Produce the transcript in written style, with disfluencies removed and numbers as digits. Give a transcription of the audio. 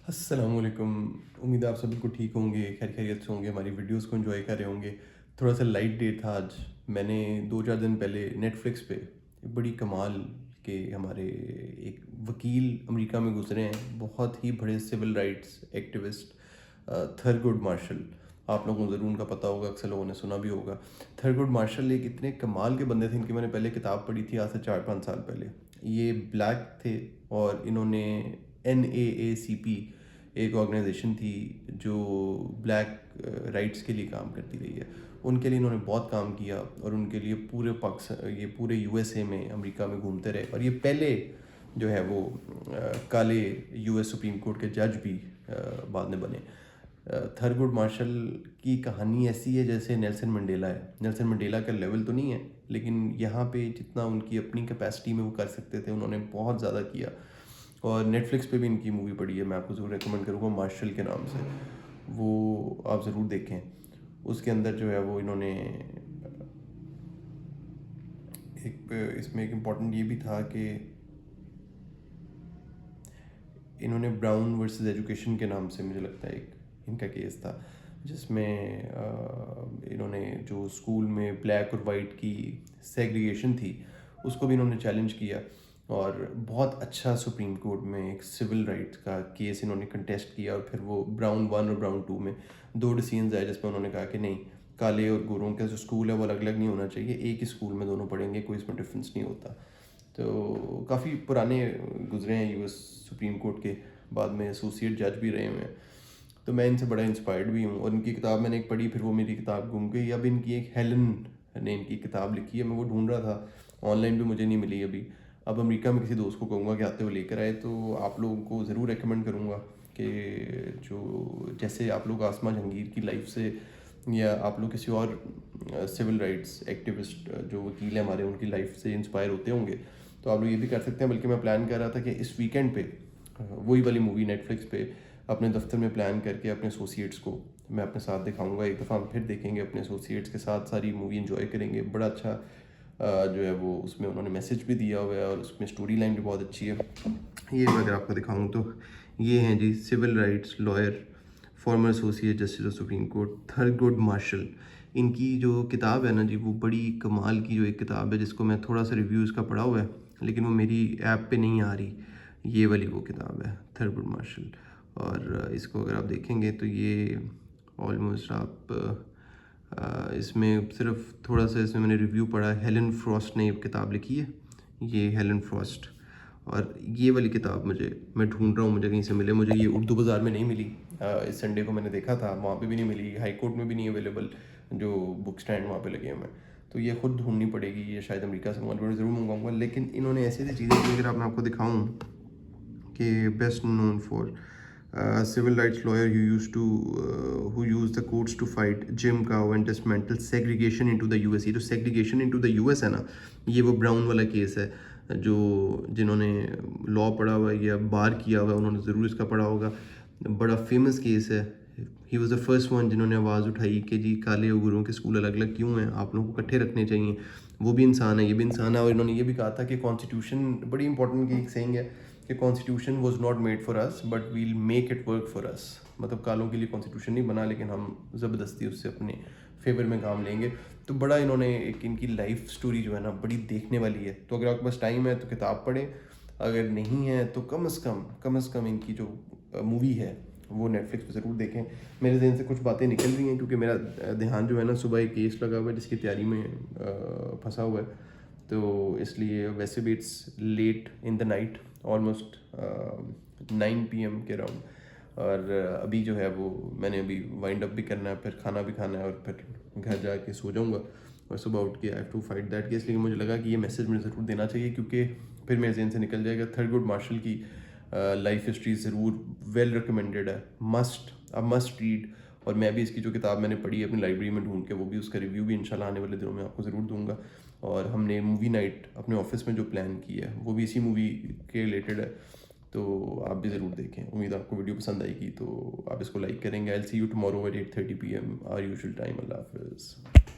अस्सलामुअलैकुम। उम्मीद है आप सभी को ठीक होंगे, खैर खैरियत से होंगे, हमारी वीडियोस को एंजॉय कर रहे होंगे। थोड़ा सा लाइट डे था आज। मैंने 2-4 दिन पहले नेटफ्लिक्स पे एक बड़ी कमाल के हमारे एक वकील अमेरिका में गुजरे हैं, बहुत ही बड़े सिविल राइट्स एक्टिविस्ट, थरगुड मार्शल। आप लोगों को ज़रूर उनका पता होगा, अक्सर लोगों ने सुना भी होगा। थरगुड मार्शल एक इतने कमाल के बंदे थे, इनकी मैंने पहले किताब पढ़ी थी आज से 4-5 साल पहले। ये ब्लैक थे और इन्होंने NAACP एक ऑर्गेनाइजेशन थी जो ब्लैक राइट्स के लिए काम करती रही है। उनके लिए इन्होंने बहुत काम किया और उनके लिए पूरे पाकिस्तान, ये पूरे USA में, अमेरिका में घूमते रहे। और ये पहले जो है वो काले US सुप्रीम कोर्ट के जज भी बाद में बने। थरगुड मार्शल की कहानी ऐसी है जैसे नेल्सन मंडेला है। नेल्सन मंडेला का लेवल तो नहीं है, लेकिन यहाँ पे जितना उनकी अपनी कैपेसिटी में वो कर सकते थे उन्होंने बहुत ज़्यादा किया। और नेटफ्लिक्स पे भी इनकी मूवी पड़ी है, मैं आपको ज़रूर रेकमेंड करूँगा, मार्शल के नाम से। वो आप ज़रूर देखें। उसके अंदर जो है वो इन्होंने एक इसमें एक इम्पॉर्टेंट ये भी था कि इन्होंने ब्राउन वर्सेस एजुकेशन के नाम से, मुझे लगता है, एक इनका केस था जिसमें इन्होंने जो स्कूल में ब्लैक और वाइट की सेग्रीगेशन थी उसको भी इन्होंने चैलेंज किया। और बहुत अच्छा सुप्रीम कोर्ट में एक सिविल राइट्स का केस इन्होंने कंटेस्ट किया। और फिर वो ब्राउन 1 और ब्राउन 2 में 2 डिसीजंस आए जिसमें उन्होंने कहा कि नहीं, काले और गोरों का जो स्कूल है वो अलग अलग नहीं होना चाहिए, एक ही स्कूल में दोनों पढ़ेंगे, कोई इसमें डिफरेंस नहीं होता। तो काफ़ी पुराने गुजरे हैं US सुप्रीम कोर्ट के, बाद में एसोसिएट जज भी रहे हुए हैं। तो मैं इनसे बड़ा इंस्पायर्ड भी हूँ। और इनकी किताब मैंने एक पढ़ी, फिर वो मेरी किताब गुम गई। अब इनकी एक हेलन ने इनकी किताब लिखी है, मैं वो ढूंढ रहा था, ऑनलाइन भी मुझे नहीं मिली अभी। अब अमेरिका में किसी दोस्त को कहूँगा कि आते हुए लेकर आए, तो आप लोगों को ज़रूर रेकमेंड करूँगा कि जो जैसे आप लोग आसमा जहांगीर की लाइफ से, या आप लोग किसी और सिविल राइट्स एक्टिविस्ट जो वकील हैं हमारे, उनकी लाइफ से इंस्पायर होते होंगे, तो आप लोग ये भी कर सकते हैं। बल्कि मैं प्लान कर रहा था कि इस वीकेंड पे वही वाली मूवी नेटफ्लिक्स पे अपने दफ्तर में प्लान करके अपने एसोसिएट्स को मैं अपने साथ दिखाऊंगा। एक दफ़ा हम फिर देखेंगे अपने एसोसिएट्स के साथ, सारी मूवी एंजॉय करेंगे। बड़ा अच्छा जो है वो उसमें उन्होंने मैसेज भी दिया हुआ है और उसमें स्टोरी लाइन भी बहुत अच्छी है। ये मैं अगर आपको दिखाऊँ तो ये हैं जी, civil rights lawyer, former associate justice of supreme court, Thurgood Marshall. इनकी जो किताब है ना जी, वो बड़ी कमाल की जो एक किताब है, जिसको मैं थोड़ा सा रिव्यू इसका पढ़ा हुआ है लेकिन वो मेरी ऐप पे नहीं आ रही। ये वाली वो किताब है, थरगुड मार्शल। और इसको अगर आप देखेंगे तो ये ऑलमोस्ट आप इसमें सिर्फ थोड़ा सा इसमें मैंने रिव्यू पढ़ा है। हेलन फ्रॉस्ट ने ये किताब लिखी है, ये हेलन फ्रॉस्ट। और ये वाली किताब मैं ढूंढ रहा हूँ, मुझे कहीं से मिले। मुझे ये उर्दू बाज़ार में नहीं मिली। इस संडे को मैंने देखा था, वहाँ पे भी नहीं मिली, हाई कोर्ट में भी नहीं अवेलेबल, जो बुक स्टैंड वहाँ पे लगे हुए हैं। तो ये खुद ढूंढनी पड़ेगी, ये शायद अमेरिका से ज़रूर मंगवाऊँगा। लेकिन इन्होंने ऐसी ऐसी चीज़ें की, अगर मैं आपको दिखाऊँ कि best known for civil rights lawyer who used the courts to fight Jim Crow and dismantle segregation into the US। ये जो segregation into the US है ना, ये वो ब्राउन वाला केस है। जो जिन्होंने लॉ पढ़ा हुआ है या बार किया हुआ है उन्होंने ज़रूर इसका पढ़ा होगा। बड़ा फेमस केस है। He was the first one जिन्होंने आवाज़ उठाई कि जी काले और गोरों के स्कूल अलग अलग क्यों हैं, आप लोगों को इकट्ठे रखने चाहिए। वो भी इंसान है, ये भी इंसान है। और इन्होंने ये भी कहा था कि कॉन्स्टिट्यूशन, बड़ी इंपॉर्टेंट की एक सेइंग है कि constitution was not made for us but we'll make it work for us. मतलब कालों के लिए कॉन्स्टिट्यूशन नहीं बना, लेकिन हम ज़बरदस्ती उससे अपने फेवर में काम लेंगे। तो बड़ा इन्होंने एक, इनकी लाइफ स्टोरी जो है ना, बड़ी देखने वाली है। तो अगर आपके पास टाइम है तो किताब पढ़ें, अगर नहीं है तो कम से कम इनकी जो मूवी है वो नेटफ्लिक्स पे ज़रूर देखें। मेरे जहन से कुछ बातें निकल रही हैं क्योंकि मेरा ध्यान जो है ना, सुबह एक केस लगा हुआ है जिसकी तैयारी में फंसा हुआ है। तो इसलिए वैसे भी it's late in the night, almost 9 PM के राउंड। और अभी जो है वो मैंने अभी वाइंड अप भी करना है, फिर खाना भी खाना है और फिर घर जाके सो जाऊँगा। और सुबह उठ के I have to fight that case. लेकिन मुझे लगा कि ये मैसेज मुझे ज़रूर देना चाहिए क्योंकि फिर मेरे जहन से निकल जाएगा। थरगुड मार्शल की लाइफ हिस्ट्री ज़रूर वेल रिकमेंडेड है, मस्ट रीड। और मैं भी इसकी जो किताब मैंने पढ़ी है अपनी लाइब्रेरी में ढूंढ के, वो भी उसका रिव्यू भी इंशाल्लाह आने वाले दिनों में आपको ज़रूर दूंगा। और हमने मूवी नाइट अपने ऑफिस में जो प्लान की है वो भी इसी मूवी के रिलेटेड है, तो आप भी ज़रूर देखें। उम्मीद आपको वीडियो पसंद आएगी, तो आप इसको लाइक करेंगे। I will see you tomorrow at 8:30 PM our usual time. अल्लाह हाफिज़।